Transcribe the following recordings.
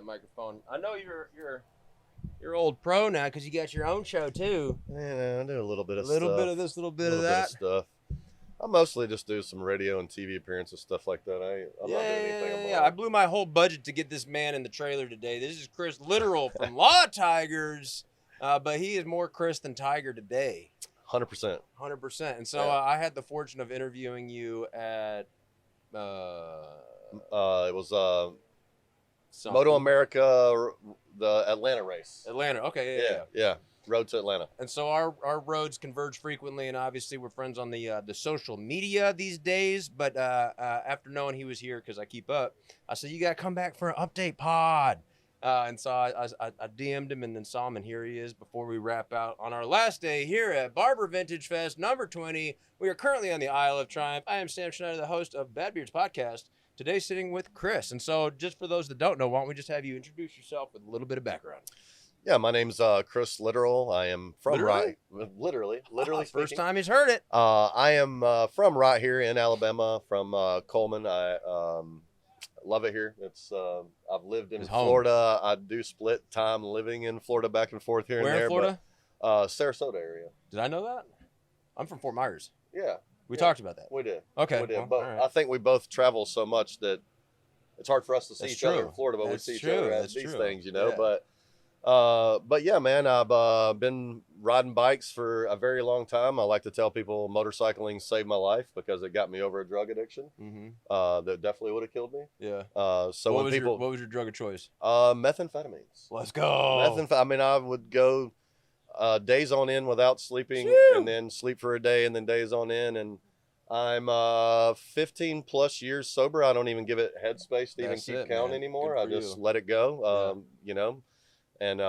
that microphone. I know you're old pro now because you got your own show too. Yeah, I do a little bit of A little stuff. bit of this, little bit of Bit that. of stuff. I mostly just do some radio and TV appearances, stuff like that. I'm not doing anything on my I blew my whole budget to get this man in the trailer today. This is Chris Litteral from Law Tigers, but he is more Chris than Tiger today. 100%. 100%. And so Yeah. I had the fortune of interviewing you at It was something. Moto America, the Atlanta race. Atlanta. Okay, Yeah. Road to Atlanta. And so our roads converge frequently, and obviously we're friends on the social media these days. But after knowing he was here, because I keep up, I said, you got to come back for an update pod. And so I DM'd him and then saw him, and here he is before we wrap out on our last day here at Barber Vintage Fest, number 20. We are currently on the Isle of Triumph. I am Sam Schneider, the host of Bad Beards Podcast, today sitting with Chris. And so just for those that don't know, why don't we just have you introduce yourself with a little bit of background? Yeah, my name's Chris Litteral. I am from literally First time he's heard it. I am from right here in Alabama, from Coleman. I love it here. It's I've lived in Florida. I do split time living in Florida back and forth here Where and there. In Florida? But, Sarasota area. Did I know that? I'm from Fort Myers. Yeah. We talked about that. We did. Okay. We did. Well, but right. I think we both travel so much that it's hard for us to see each other in Florida, but we see each other at these things, you know. Yeah. But yeah, man, I've been riding bikes for a very long time. I like to tell people motorcycling saved my life because it got me over a drug addiction. That definitely would have killed me. Yeah. So what when was your drug of choice? Methamphetamines. Let's go. I mean, I would go days on end without sleeping, and then sleep for a day, and then days on end. And I'm 15 plus years sober. I don't even give it headspace to even keep count anymore. I just let it go. You know. And,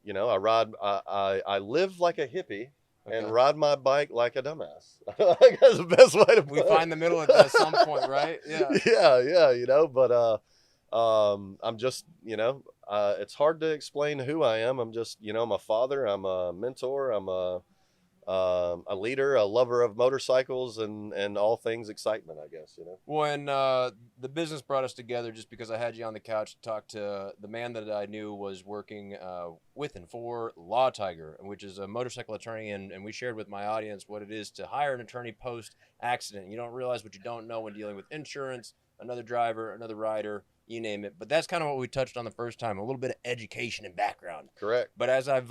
you know, I live like a hippie and ride my bike like a dumbass. I think that's the best way to put it. We find the middle at some point, right? Yeah. Yeah, you know, but I'm just, you know, it's hard to explain who I am. I'm just, you know, I'm a father, I'm a mentor, I'm a leader, a lover of motorcycles and all things excitement, I guess, you know. When the business brought us together, just because I had you on the couch to talk to the man that I knew was working with and for Law Tiger, which is a motorcycle attorney, and we shared with my audience what it is to hire an attorney post-accident. You don't realize what you don't know when dealing with insurance, another driver, another rider, you name it. But that's kind of what we touched on the first time, a little bit of education and background. Correct. But as I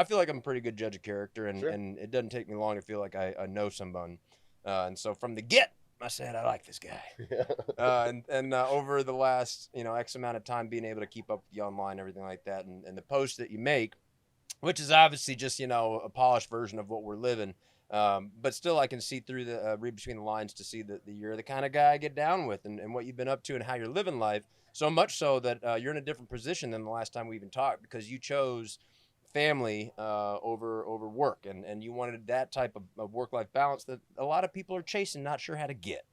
feel like I'm a pretty good judge of character, and it doesn't take me long to feel like I know someone. And so from the get, I said, I like this guy. And over the last, you know, X amount of time being able to keep up with you online, everything like that, and the posts that you make, which is obviously just, you know, a polished version of what we're living. But still I can see through read between the lines to see that you're the kind of guy I get down with and what you've been up to and how you're living life. So much so that you're in a different position than the last time we even talked, because you chose family over work, and you wanted that type of work-life balance that a lot of people are chasing, not sure how to get.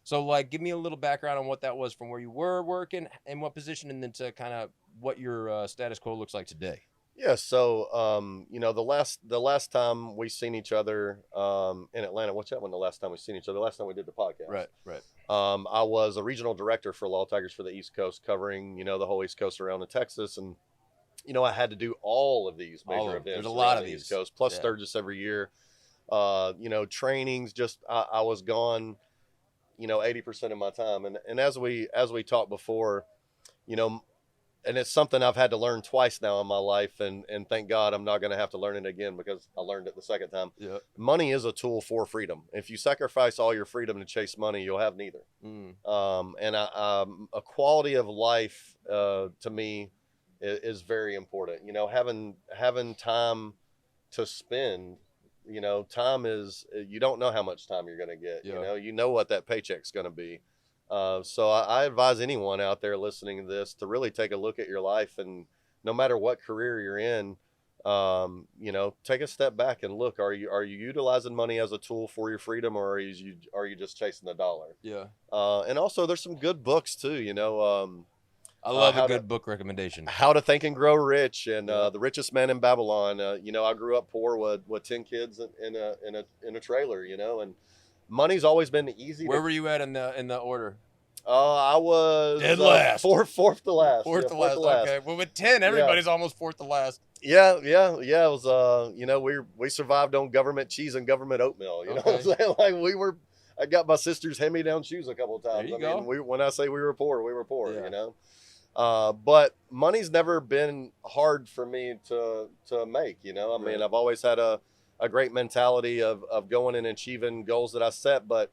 So like, give me a little background on what that was from where you were working and what position, and then to kind of what your status quo looks like today. Yeah, so you know, the last time we seen each other in Atlanta, what's that one? The last time we seen each other, the last time we did the podcast. Right. I was a regional director for Law Tigers for the East Coast, covering, you know, the whole East Coast around in Texas, and you know, I had to do all of these major events. There's a lot of the these. East Coast, plus Sturgis every year. You know, trainings. Just I was gone, you know, 80% of my time. And as we talked before, you know, and it's something I've had to learn twice now in my life, and thank God I'm not going to have to learn it again, because I learned it the second time. Yeah. Money is a tool for freedom. If you sacrifice all your freedom to chase money, you'll have neither. And a quality of life to me is very important. You know, having time to spend, you know, time is, you don't know how much time you're going to get. You know what that paycheck's going to be. So I advise anyone out there listening to this to really take a look at your life, and no matter what career you're in, you know, take a step back and look, are you utilizing money as a tool for your freedom, or are you just chasing the dollar? Yeah. And also there's some good books too, you know, I love a good book recommendation. How to Think and Grow Rich, and The Richest Man in Babylon. You know, I grew up poor with 10 kids in a trailer, you know, and money's always been easy. Where were you at in the order? I was dead last. Fourth to last. Fourth to last. Okay. Well, with 10, everybody's almost fourth to last. Yeah. It was, we survived on government cheese and government oatmeal. You know what I'm saying? Like I got my sister's hand-me-down shoes a couple of times. There you go. When I say we were poor, you know? But money's never been hard for me to make, you know? I mean, I've always had a great mentality of going and achieving goals that I set, but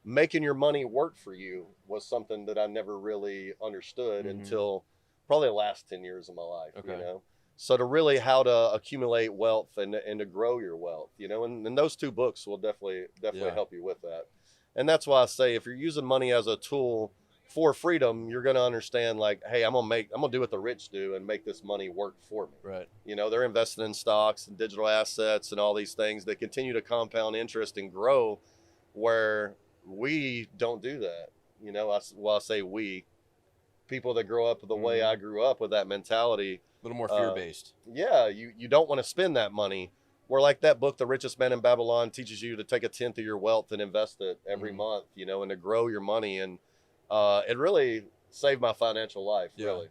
making your money work for you was something that I never really understood until probably the last 10 years of my life, you know? So to really how to accumulate wealth and to grow your wealth, you know, and those two books will definitely help you with that. And that's why I say, if you're using money as a tool for freedom, you're going to understand, like, hey, I'm going to do what the rich do and make this money work for me. Right. You know, they're investing in stocks and digital assets and all these things that continue to compound interest and grow, where we don't do that. You know, I say we, people that grow up the way I grew up with that mentality. A little more fear-based. You don't want to spend that money. Where, like that book, The Richest Man in Babylon, teaches you to take 1/10 of your wealth and invest it every month, you know, and to grow your money. And it really saved my financial life, really.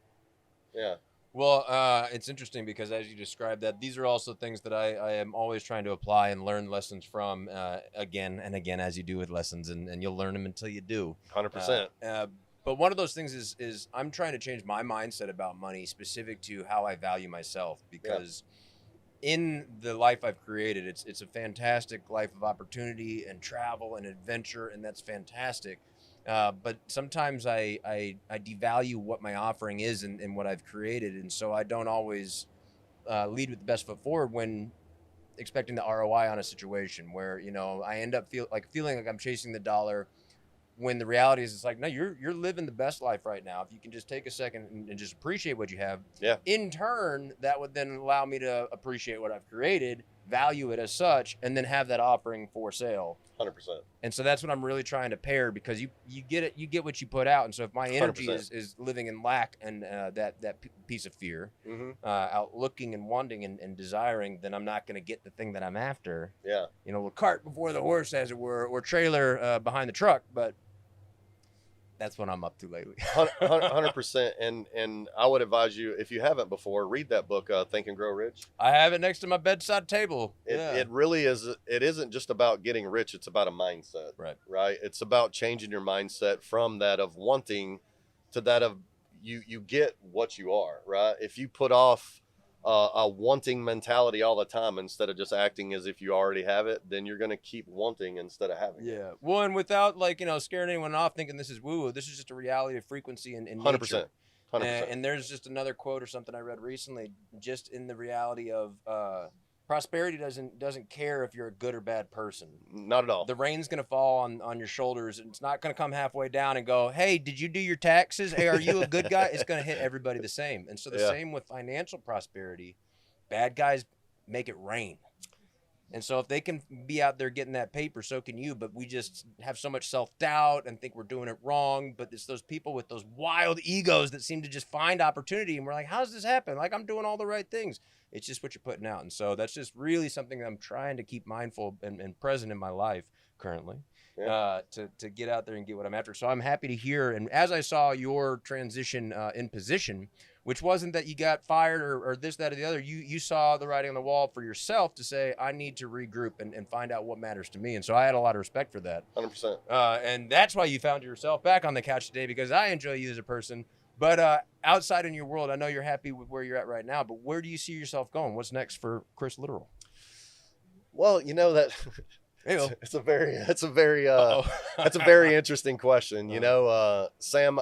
Yeah. Well, it's interesting because as you described that, these are also things that I am always trying to apply and learn lessons from again and again, as you do with lessons, and you'll learn them until you do. 100%. But one of those things is I'm trying to change my mindset about money specific to how I value myself, because in the life I've created, it's a fantastic life of opportunity and travel and adventure, and that's fantastic. But sometimes I devalue what my offering is and what I've created, and so I don't always lead with the best foot forward when expecting the ROI on a situation where, you know, I end up feeling like I'm chasing the dollar, when the reality is, it's like, no, you're living the best life right now. If you can just take a second and just appreciate what you have, in turn, that would then allow me to appreciate what I've created, value it as such, and then have that offering for sale. 100%. And so that's what I'm really trying to pair, because you get what you put out. And so if my energy is living in lack and that piece of fear, out looking and wanting and desiring, then I'm not going to get the thing that I'm after. Yeah. You know, a cart before the horse, as it were, or trailer behind the truck. But that's what I'm up to lately. 100%. And I would advise you, if you haven't before, read that book, Think and Grow Rich. I have it next to my bedside table. It really is. It isn't just about getting rich. It's about a mindset. Right. It's about changing your mindset from that of wanting to that of you get what you are. Right. If you put off a wanting mentality all the time instead of just acting as if you already have it, then you're going to keep wanting instead of having it. Well, and without, like, you know, scaring anyone off thinking this is woo-woo, this is just a reality of frequency and 100%. 100%. And there's just another quote or something I read recently, just in the reality of prosperity doesn't care if you're a good or bad person. Not at all. The rain's going to fall on your shoulders, and it's not going to come halfway down and go, hey, did you do your taxes? Hey, are you a good guy? It's going to hit everybody the same. And so the same with financial prosperity. Bad guys make it rain. And so if they can be out there getting that paper, so can you. But we just have so much self-doubt and think we're doing it wrong. But it's those people with those wild egos that seem to just find opportunity. And we're like, how does this happen? Like, I'm doing all the right things. It's just what you're putting out. And so that's just really something that I'm trying to keep mindful and present in my life currently, to get out there and get what I'm after. So I'm happy to hear. And as I saw your transition in position, which wasn't that you got fired or this, that, or the other. You saw the writing on the wall for yourself to say, I need to regroup and find out what matters to me. And so I had a lot of respect for that. 100%. And that's why you found yourself back on the couch today, because I enjoy you as a person. But outside in your world, I know you're happy with where you're at right now, but where do you see yourself going? What's next for Chris Litteral? Well, you know that it's a very that's a very interesting question. You know, Sam,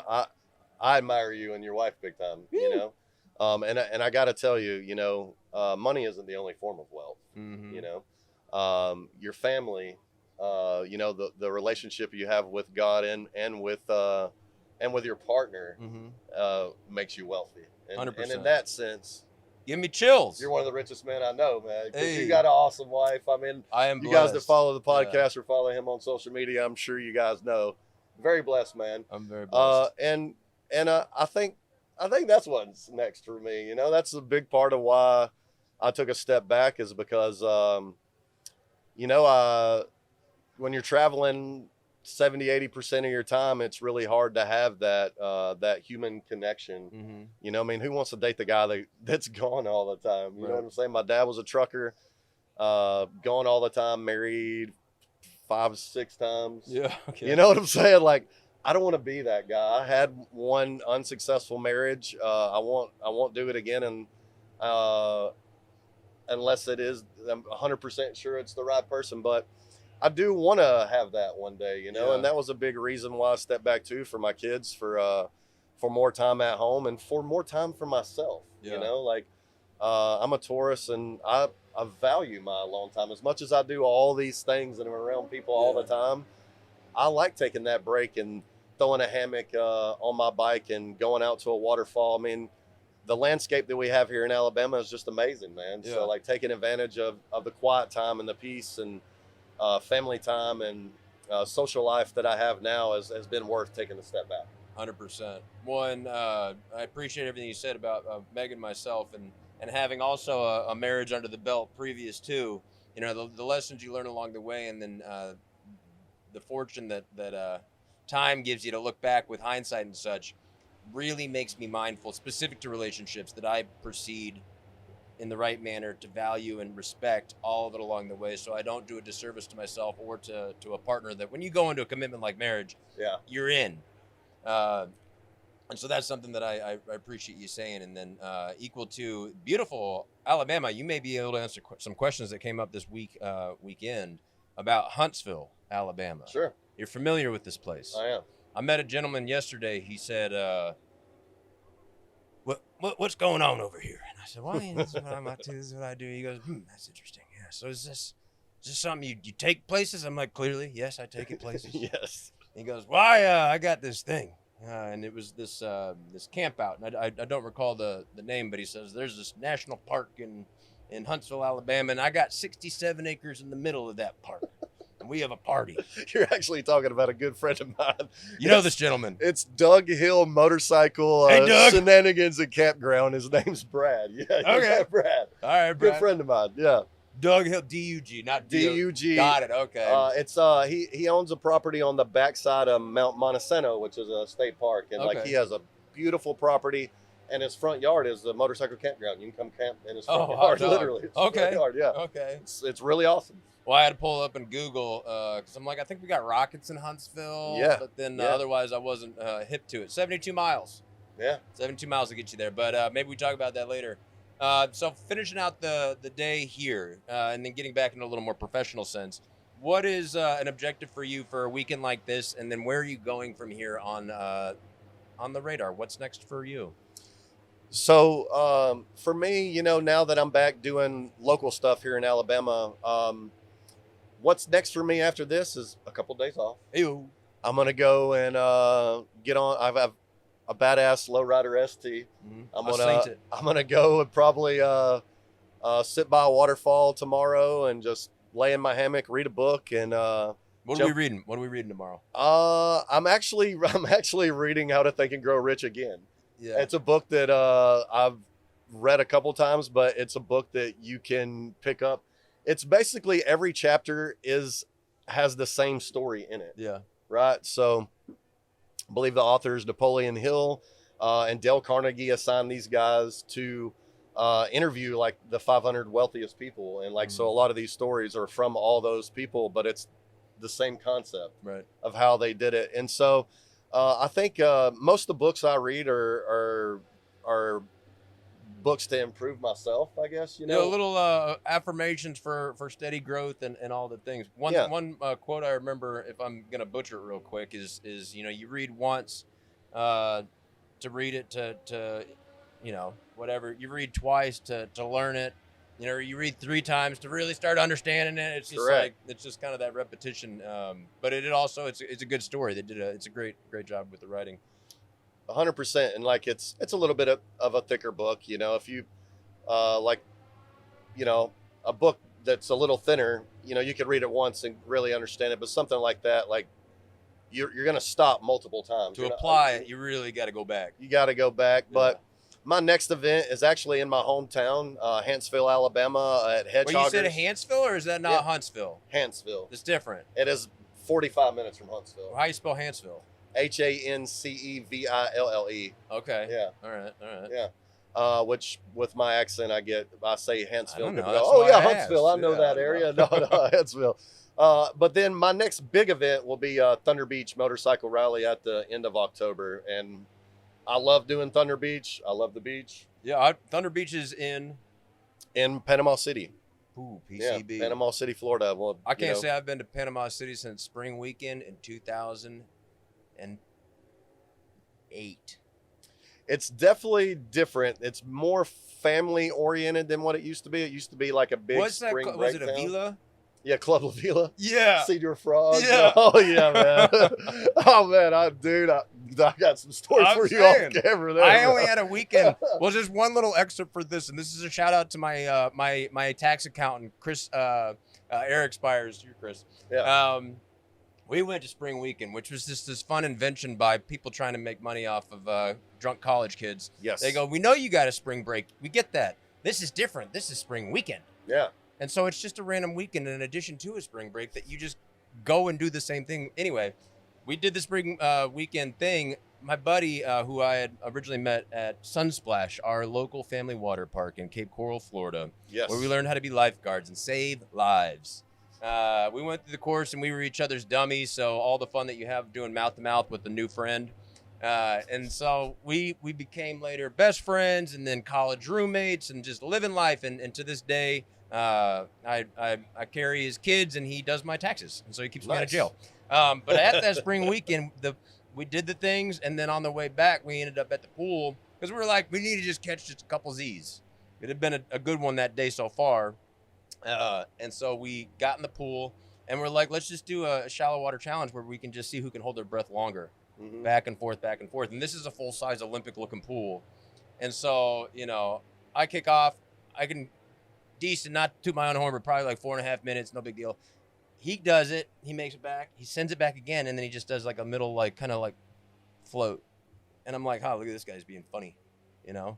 I admire you and your wife big time, you know, and I got to tell you, you know, money isn't the only form of wealth, you know, your family, you know, the relationship you have with God and with your partner, makes you wealthy. And in that sense, give me chills. You're one of the richest men I know, man. Hey. You got an awesome wife. I mean, I am you blessed. Guys that follow the podcast or follow him on social media, I'm sure you guys know. Very blessed, man. I'm very blessed. And I think that's what's next for me. You know, that's a big part of why I took a step back, is because, you know, when you're traveling 70-80% of your time, it's really hard to have that human connection. Mm-hmm. You know, I mean, who wants to date the guy that's gone all the time? You know what I'm saying? My dad was a trucker, gone all the time, married 5-6 times. Yeah. Okay. You know what I'm saying? Like, I don't want to be that guy. I had one unsuccessful marriage. I won't do it again. And, unless it is, I'm 100% sure it's the right person, but I do want to have that one day, you know, and that was a big reason why I stepped back too, for my kids, for more time at home and for more time for myself. You know, like, I'm a Taurus, and I value my alone time as much as I do all these things and I'm around people all the time. I like taking that break and throwing a hammock on my bike and going out to a waterfall. I mean, the landscape that we have here in Alabama is just amazing, man. Yeah. So like taking advantage of the quiet time and the peace and family time and social life that I have now has been worth taking a step back. 100%. One, I appreciate everything you said about Meg and myself, and having also a marriage under the belt previous to, you know, the lessons you learn along the way, and then the fortune that time gives you to look back with hindsight and such, really makes me mindful, specific to relationships, that I proceed in the right manner to value and respect all of it along the way, so I don't do a disservice to myself or to a partner that when you go into a commitment like marriage, you're in. And so that's something that I appreciate you saying. And then equal to beautiful Alabama, you may be able to answer some questions that came up this weekend about Huntsville, Alabama. Sure. You're familiar with this place? I am. I met a gentleman yesterday. He said, what's going on over here? And I said, well, this is what I'm up to. This is what I do. He goes, that's interesting. Yeah. So is this something you take places? I'm like, clearly, yes, I take it places. Yes. He goes, well, I got this thing. And it was this camp out. And I don't recall the name, but he says, there's this national park in Huntsville, Alabama, and I got 67 acres in the middle of that park. And we have a party. You're actually talking about a good friend of mine. You know this gentleman. It's Doug Hill Motorcycle Shenanigans and Campground. His name's Brad. Yeah, okay. Brad. All right, Brad. Good friend of mine, yeah. Doug Hill, D-U-G, not D-U-G. Got it, okay. It's he owns a property on the backside of Mount Montesano, which is a state park. And like he has a beautiful property, and his front yard is a motorcycle campground. You can come camp in his front yard, literally. It's front yard, yeah. Okay. It's really awesome. Well, I had to pull up and Google because I'm like, I think we got Rockets in Huntsville. Yeah. But then otherwise I wasn't hip to it. 72 miles. Yeah. 72 miles to get you there. But maybe we talk about that later. So finishing out the day here and then getting back into a little more professional sense, what is an objective for you for a weekend like this? And then where are you going from here on the radar? What's next for you? So for me, you know, now that I'm back doing local stuff here in Alabama, what's next for me after this is a couple days off. Ew. I'm going to go and get on. I've a badass lowrider ST. Mm-hmm. I'm gonna go and probably sit by a waterfall tomorrow and just lay in my hammock, read a book, and what are we reading? What are we reading tomorrow? I'm actually reading How to Think and Grow Rich Again. Yeah, it's a book that I've read a couple times, but it's a book that you can pick up. It's basically every chapter has the same story in it. Yeah. Right. So I believe the authors Napoleon Hill and Dale Carnegie assigned these guys to interview like the 500 wealthiest people. And like, so a lot of these stories are from all those people, but it's the same concept of how they did it. And so I think most of the books I read are books to improve myself, I guess, you know. Yeah, little affirmations for steady growth and all the things. One quote I remember, if I'm going to butcher it real quick, is you know, you read once to read it to you know, whatever. You read twice to learn it. You know, you read 3 times to really start understanding it. It's just like, it's just kind of that repetition. But it also, it's a good story. It's a great job with the writing. 100%. And like, it's a little bit of a thicker book, you know, if you like, you know, a book that's a little thinner, you know, you could read it once and really understand it, but something like that, like you're going to stop multiple times to apply it. You really got to go back. You got to go back. But my next event is actually in my hometown, Huntsville, Alabama, at Hedgehoggers. Well, you said Huntsville, or is that not Huntsville? Huntsville. It's different. It is 45 minutes from Huntsville. How you spell Hanceville? Hanceville. Okay. Yeah. All right. Yeah. Which with my accent, I say Huntsville. People Go, oh yeah, Huntsville. I know that area. No, Huntsville. But then my next big event will be Thunder Beach Motorcycle Rally at the end of October, and I love doing Thunder Beach. I love the beach. Yeah, Thunder Beach is in Panama City. Ooh, PCB. Yeah, Panama City, Florida. Well, I can't say I've been to Panama City since spring weekend in 2008. It's definitely different. It's more family oriented than what it used to be. It used to be like a big spring break. Was it a villa? Yeah, Club La Villa. Yeah. Cedar Frog. Yeah. Oh yeah, man. Oh man, I got some stories for you off camera there. I only had a weekend. Well, just one little excerpt for this, and this is a shout out to my my tax accountant, Chris Eric Spires. You're Chris. Yeah. We went to spring weekend, which was just this fun invention by people trying to make money off of drunk college kids. Yes. They go, we know you got a spring break. We get that. This is different. This is spring weekend. Yeah. And so it's just a random weekend in addition to a spring break that you just go and do the same thing. Anyway, we did the spring weekend thing. My buddy, who I had originally met at Sunsplash, our local family water park in Cape Coral, Florida, yes, where we learned how to be lifeguards and save lives. We went through the course and we were each other's dummies. So all the fun that you have doing mouth to mouth with a new friend. And so we became later best friends and then college roommates and just living life. And to this day, I carry his kids and he does my taxes. And so he keeps me out of jail. But at that spring weekend, we did the things. And then on the way back, we ended up at the pool because we were like, we need to just catch just a couple Z's. It had been a good one that day so far. And so we got in the pool and we're like, let's just do a shallow water challenge where we can just see who can hold their breath longer. Mm-hmm. Back and forth. And this is a full size Olympic looking pool. And so, I kick off, I can decent, not toot my own horn, but probably like 4.5 minutes. No big deal. He does it. He makes it back. He sends it back again. And then he just does like a middle, kind of float. And I'm like, oh, look at this guy's being funny, And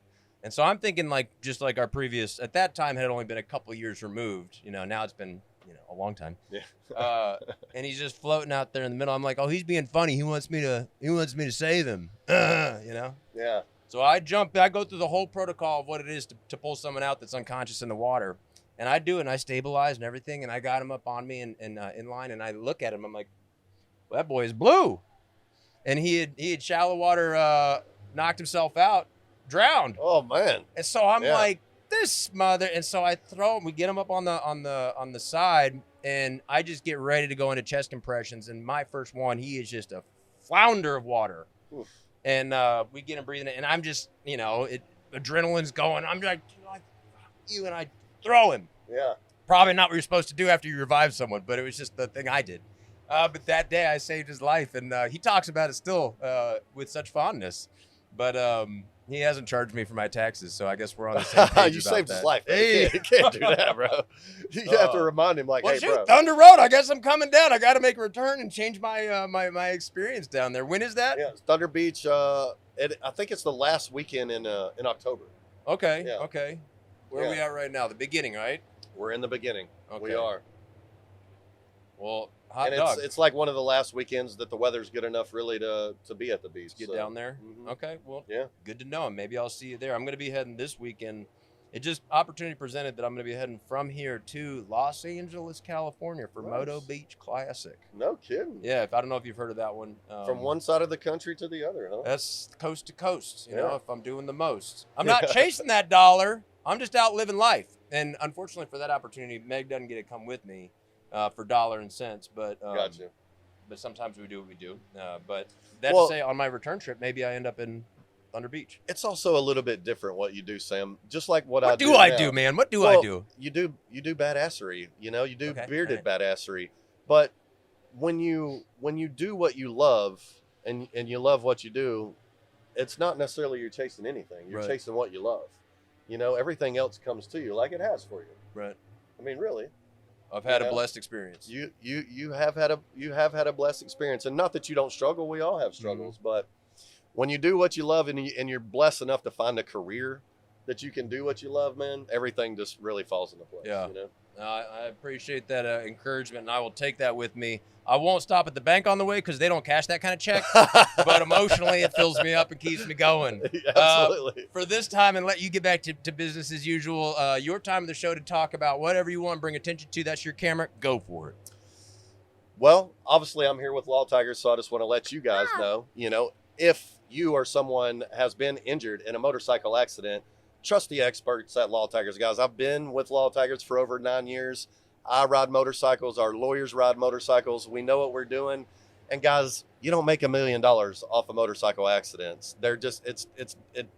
so I'm thinking just like our previous, at that time had only been a couple years removed, now it's been, a long time. Yeah. And he's just floating out there in the middle. I'm like, oh, he's being funny. He wants me to save him, Yeah. So I go through the whole protocol of what it is to pull someone out that's unconscious in the water. And I do it and I stabilize and everything. And I got him up on me and in line and I look at him. I'm like, well, that boy is blue. And he had shallow water, knocked himself out, drowned. Oh man. And so I'm like, this mother. And so I throw him, we get him up on the side and I just get ready to go into chest compressions. And my first one, he is just a flounder of water. Oof. And we get him breathing, and I'm just, adrenaline's going. I'm like, you, and I throw him. Yeah. Probably not what you're supposed to do after you revive someone, but it was just the thing I did. But that day I saved his life, and he talks about it still with such fondness. But he hasn't charged me for my taxes, so I guess we're on the same page. You about saved that. His life. Hey. You can't do that, bro. You have to remind him, hey, bro. Thunder Road, I guess I'm coming down. I got to make a return and change my my experience down there. When is that? Yeah, Thunder Beach. I think it's the last weekend in October. Okay. Yeah. Okay. Where are we at right now? The beginning, right? We're in the beginning. Okay. We are. Well, it's like one of the last weekends that the weather's good enough really to be at the beach. Get down there. Mm-hmm. Okay. Well, yeah. Good to know. Maybe I'll see you there. I'm going to be heading this weekend. It just opportunity presented that I'm going to be heading from here to Los Angeles, California for Moto Beach Classic. No kidding. Yeah. I don't know if you've heard of that one. From one side of the country to the other, huh? That's coast to coast. You know, if I'm doing the most, I'm not chasing that dollar. I'm just out living life. And unfortunately for that opportunity, Meg doesn't get to come with me. For dollar and cents, but gotcha. But sometimes we do what we do. But to say, on my return trip, maybe I end up in Thunder Beach. It's also a little bit different what you do, Sam. Just like what I do. What do I do, man? What do I do? You do badassery. You do bearded badassery. But when you do what you love and you love what you do, it's not necessarily you're chasing anything. You're chasing what you love. Everything else comes to you like it has for you. Right. I mean, really. I've had a blessed experience. You have had a blessed experience, and not that you don't struggle. We all have struggles, but when you do what you love and you're blessed enough to find a career that you can do what you love, man, everything just really falls into place. Yeah. You know? I appreciate that encouragement, and I will take that with me. I won't stop at the bank on the way because they don't cash that kind of check, but emotionally it fills me up and keeps me going. Absolutely. For this time, and let you get back to business as usual, your time of the show to talk about whatever you want to bring attention to. That's your camera. Go for it. Well, obviously I'm here with Law Tigers, so I just want to let you guys know, if you or someone has been injured in a motorcycle accident, trust the experts at Law Tigers, guys. I've been with Law Tigers for over 9 years. I ride motorcycles. Our lawyers ride motorcycles. We know what we're doing. And guys, you don't make $1 million off of motorcycle accidents. They're just,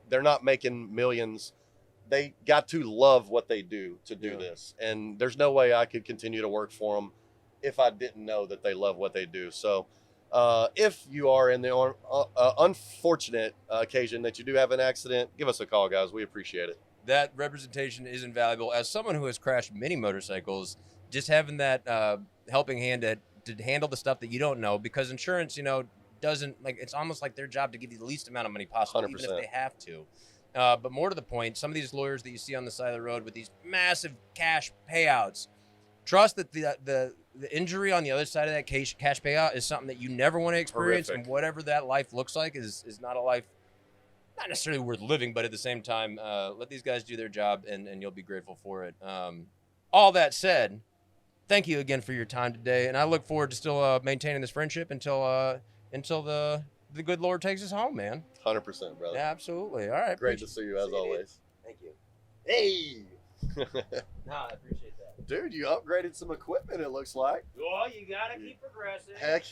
they're not making millions. They got to love what they do to do this. And there's no way I could continue to work for them if I didn't know that they love what they do. So if you are in the unfortunate occasion that you do have an accident, give us a call, guys. We appreciate it. That representation is invaluable. As someone who has crashed many motorcycles, just having that helping hand to handle the stuff that you don't know, because insurance, doesn't, it's almost like their job to give you the least amount of money possible, 100%. even if they have to. But more to the point, some of these lawyers that you see on the side of the road with these massive cash payouts, trust that the injury on the other side of that cash payout is something that you never want to experience. Horrific. And whatever that life looks like is not a life, not necessarily worth living, but at the same time, let these guys do their job and you'll be grateful for it. All that said, thank you again for your time today. And I look forward to still maintaining this friendship until the good Lord takes us home, man. 100%, brother. Yeah, absolutely. All right. Great to see you as always. Thank you. Hey. No, I appreciate that. Dude, you upgraded some equipment, it looks like. Well, you got to keep progressing. Heck